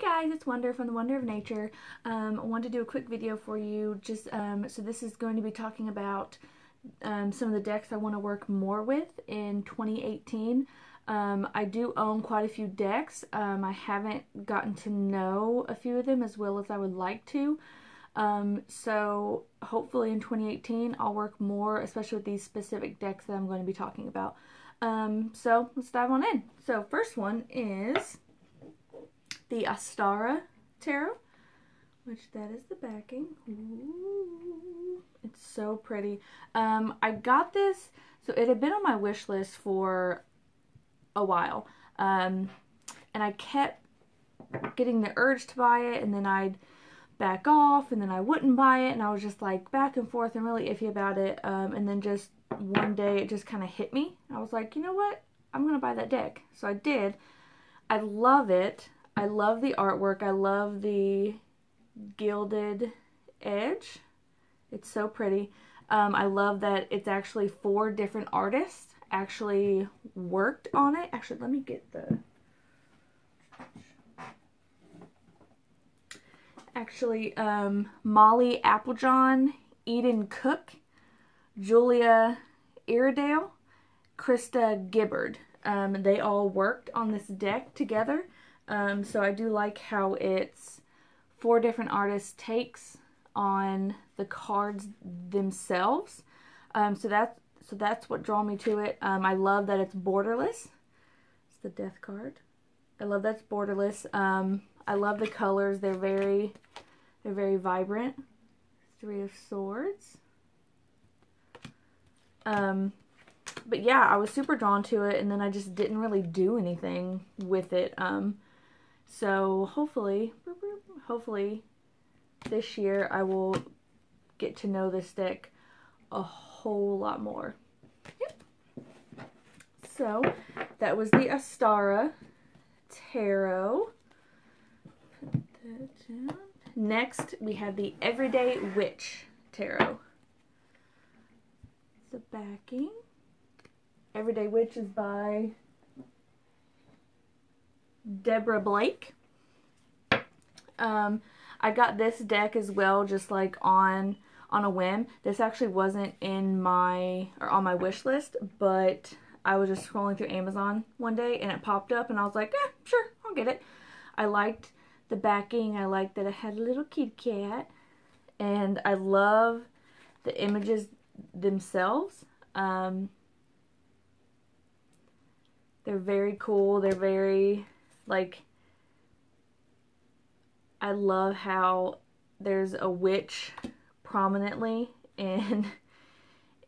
guys, it's Wonder from the Wonder of Nature. I wanted to do a quick video for you. So this is going to be talking about some of the decks I want to work more with in 2018. I do own quite a few decks. I haven't gotten to know a few of them as well as I would like to. So hopefully in 2018 I'll work more, especially with these specific decks that I'm going to be talking about. So let's dive on in. So first one is the Astara Tarot, which that is the backing. Ooh, it's so pretty. I got this, so it had been on my wish list for a while, and I kept getting the urge to buy it, and then I'd back off, and then I wouldn't buy it, and I was just like back and forth and really iffy about it, and then just one day it just kind of hit me. I was like, you know what, I'm gonna buy that deck. So I did. I love it. I love the artwork. I love the gilded edge. It's so pretty. I love that it's actually 4 different artists actually worked on it. Actually, let me get the... Actually, Molly Applejohn, Eden Cook, Julia Iredale, Krista Gibbard. They all worked on this deck together. So I do like how it's 4 different artists' takes on the cards themselves. So that's what drew me to it. I love that it's borderless. It's the Death card. I love that it's borderless. I love the colors. They're very vibrant. 3 of Swords. But yeah, I was super drawn to it, and then I just didn't really do anything with it. So hopefully this year I will get to know this deck a whole lot more. Yep. So that was the Astara Tarot. Put that down. Next we have the Everyday Witch Tarot. The backing. Everyday Witch is by Deborah Blake. I got this deck as well, just like on a whim. This actually wasn't in my, or on my wish list, but I was just scrolling through Amazon one day and it popped up and I was like, sure, I'll get it. I liked the backing. I liked that it had a little kitty cat, and I love the images themselves. They're very cool. They're very, like, I love how there's a witch prominently in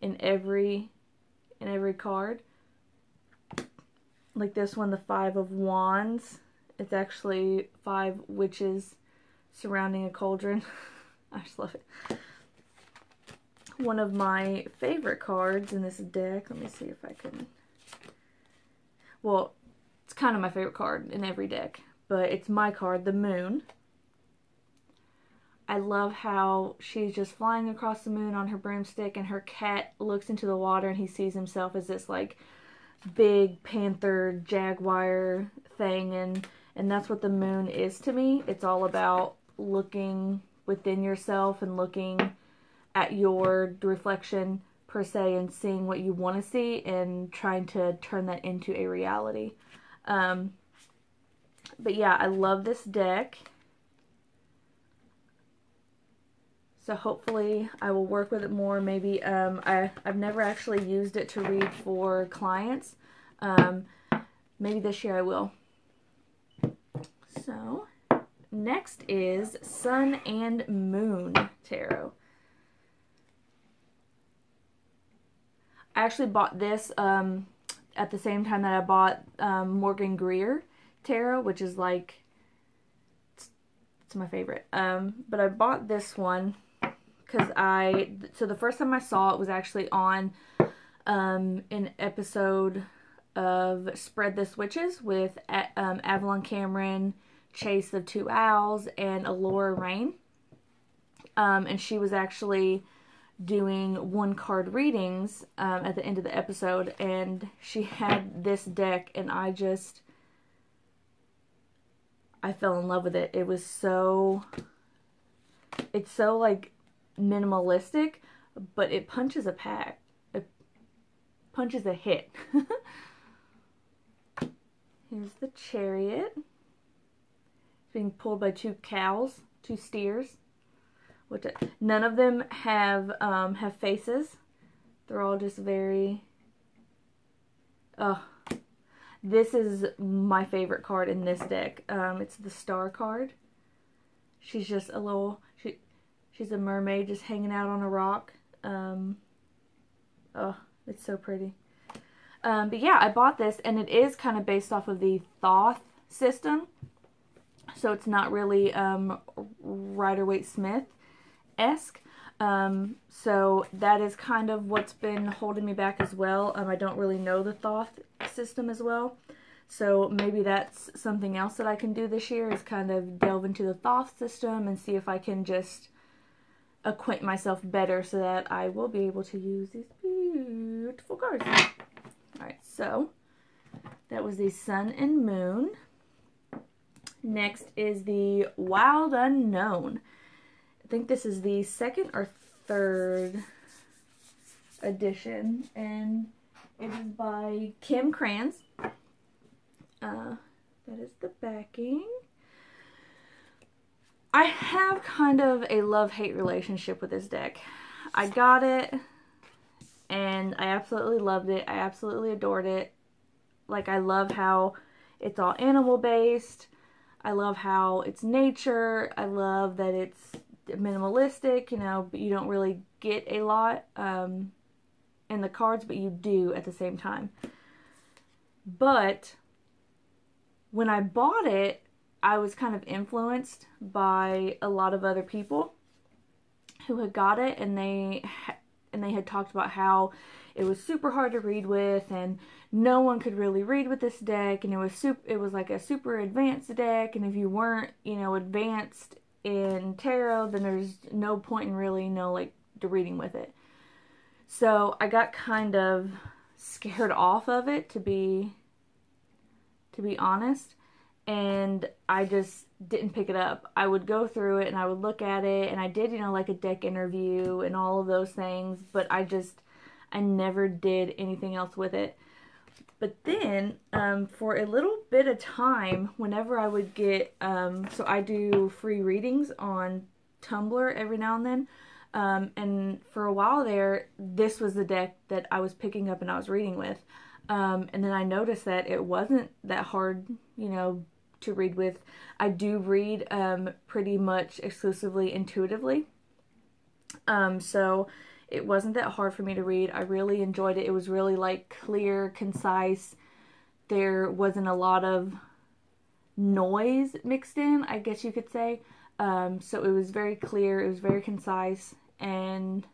every card. Like this one, the 5 of Wands. It's actually 5 witches surrounding a cauldron. I just love it. One of my favorite cards in this deck. Let me see if I can... Well, it's kind of my favorite card in every deck, but it's my card, the Moon. I love how she's just flying across the moon on her broomstick, and her cat looks into the water and he sees himself as this like big panther jaguar thing, and that's what the moon is to me. It's all about looking within yourself and looking at your reflection per se and seeing what you want to see and trying to turn that into a reality. But yeah, I love this deck. So hopefully I will work with it more. Maybe I've never actually used it to read for clients. Maybe this year I will. So next is Sun and Moon Tarot. I actually bought this at the same time that I bought Morgan Greer Tarot, which is like, it's my favorite. But I bought this one because so the first time I saw it was actually on an episode of Spread This Witches with Avalon Cameron, Chase of 2 Owls, and Alora Rain. And she was actually doing 1-card readings at the end of the episode, and she had this deck, and I I fell in love with it. It was so, it's so like minimalistic, but it punches a pack. It punches a hit. Here's the chariot. It's being pulled by two cows, two steers. Which none of them have faces. They're all just very. This is my favorite card in this deck. It's the Star card. She's just a little. She's a mermaid just hanging out on a rock. It's so pretty. But yeah, I bought this, and it is kind of based off of the Thoth system. So it's not really Rider-Waite-Smith-esque. So that is kind of what's been holding me back as well. I don't really know the Thoth system as well. So maybe that's something else that I can do this year, is kind of delve into the Thoth system and see if I can just acquaint myself better so that I will be able to use these beautiful cards. Alright, so that was the Sun and Moon. Next is the Wild Unknown. I think this is the second or third edition, and it is by Kim Krans. That is the backing. I have kind of a love-hate relationship with this deck. I got it, and I absolutely loved it. I absolutely adored it. Like, I love how it's all animal-based. I love how it's nature. I love that it's minimalistic, you know, but you don't really get a lot in the cards, but you do at the same time. But when I bought it, I was kind of influenced by a lot of other people who had got it, and they had talked about how it was super hard to read with, and no one could really read with this deck, and it was like a super advanced deck, and if you weren't, you know, advanced in tarot, then there's no point in really, you know, like, reading with it. So I got kind of scared off of it, to be honest, and I just didn't pick it up. I would go through it and I would look at it, and I did, you know, like a deck interview and all of those things, but I never did anything else with it. But then, for a little bit of time, whenever I would get, so I do free readings on Tumblr every now and then, and for a while there, this was the deck that I was picking up and I was reading with. And then I noticed that it wasn't that hard, you know, to read with. I do read pretty much exclusively intuitively. So it wasn't that hard for me to read. I really enjoyed it. It was really like clear, concise. There wasn't a lot of noise mixed in, I guess you could say. So it was very clear, it was very concise, and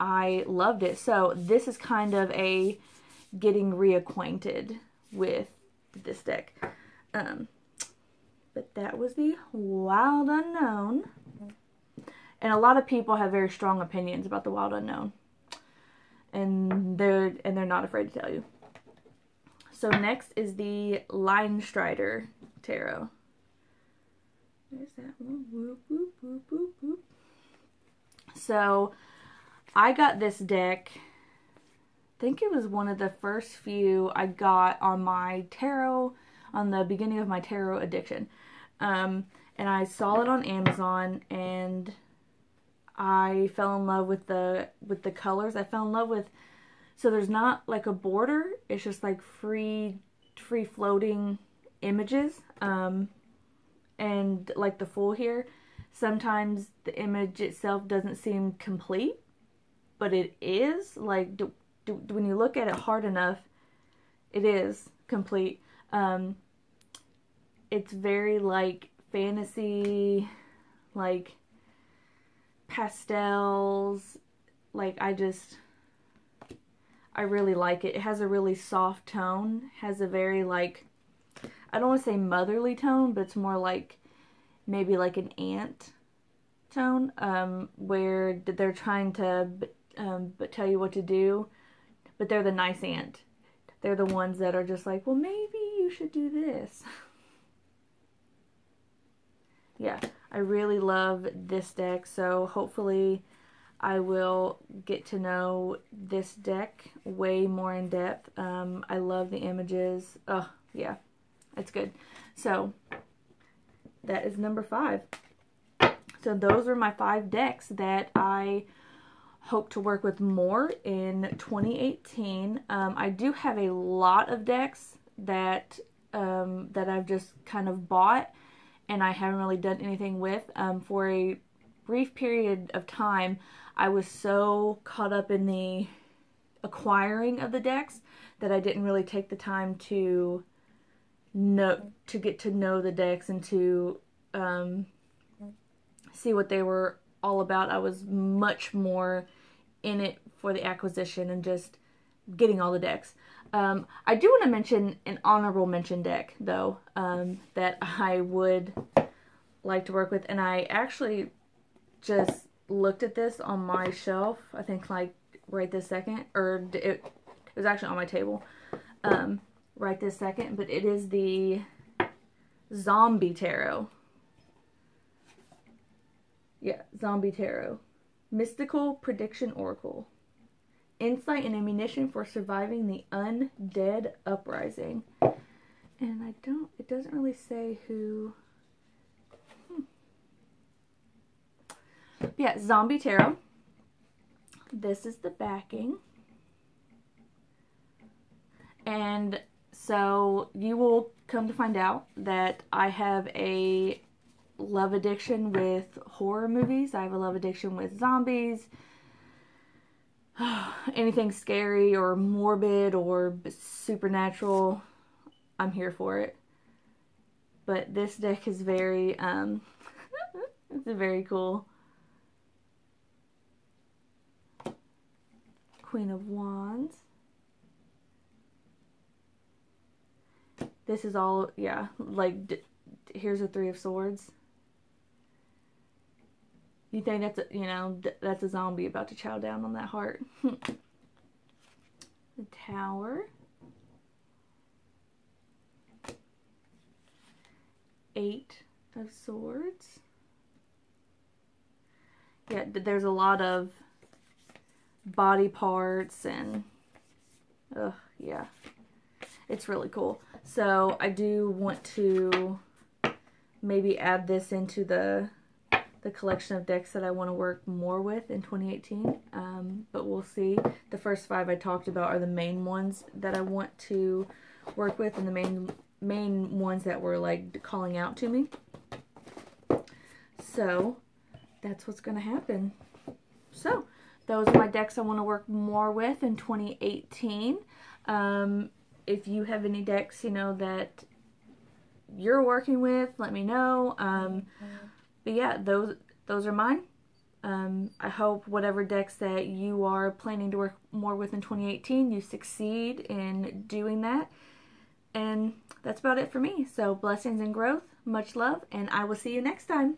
I loved it. So this is kind of a getting reacquainted with this deck. But that was the Wild Unknown. And a lot of people have very strong opinions about the Wild Unknown. And they're not afraid to tell you. So next is the Line Strider Tarot. There's that one. Whoop, whoop, whoop, whoop, whoop. So I got this deck, I think it was one of the first few I got on my tarot, on the beginning of my tarot addiction. And I saw it on Amazon, and I fell in love with the colors. I fell in love with, so there's not like a border, it's just like free floating images. And like the Fool here, sometimes the image itself doesn't seem complete, but it is. Like, when you look at it hard enough, it is complete. It's very like fantasy, like pastels. Like, I really like it. It has a really soft tone, has a very like, I don't want to say motherly tone, but it's more like maybe like an aunt tone, where they're trying to tell you what to do, but they're the nice aunt. They're the ones that are just like, well, maybe you should do this. yeah, I really love this deck, so hopefully I will get to know this deck way more in depth. I love the images. Oh, yeah, it's good. So that is number 5. So those are my 5 decks that I hope to work with more in 2018. I do have a lot of decks that that I've just kind of bought and I haven't really done anything with. For a brief period of time, I was so caught up in the acquiring of the decks that I didn't really take the time to get to know the decks and to see what they were all about. I was much more in it for the acquisition and just getting all the decks. I do want to mention an honorable mention deck, though, that I would like to work with. And I actually just looked at this on my shelf, I think like right this second. Or it was actually on my table right this second. But it is the Zombie Tarot. Yeah, Zombie Tarot. Mystical Prediction Oracle. Insight and ammunition for surviving the undead uprising. And it doesn't really say who. Yeah, Zombie Tarot. This is the backing. And so you will come to find out that I have a love addiction with horror movies. I have a love addiction with zombies. Anything scary or morbid or supernatural, I'm here for it. But this deck is very, it's very cool. Queen of Wands. This is all, yeah, like, here's a 3 of Swords. You think that's a, you know, that's a zombie about to chow down on that heart. The Tower. 8 of Swords. Yeah, there's a lot of body parts and, yeah. It's really cool. So I do want to maybe add this into the collection of decks that I want to work more with in 2018, but we'll see. The first 5 I talked about are the main ones that I want to work with, and the main ones that were like calling out to me. So that's what's going to happen. So those are my decks I want to work more with in 2018. If you have any decks, you know, that you're working with, let me know. But yeah, those are mine. I hope whatever decks that you are planning to work more with in 2018, you succeed in doing that. And that's about it for me. So blessings and growth, much love, and I will see you next time.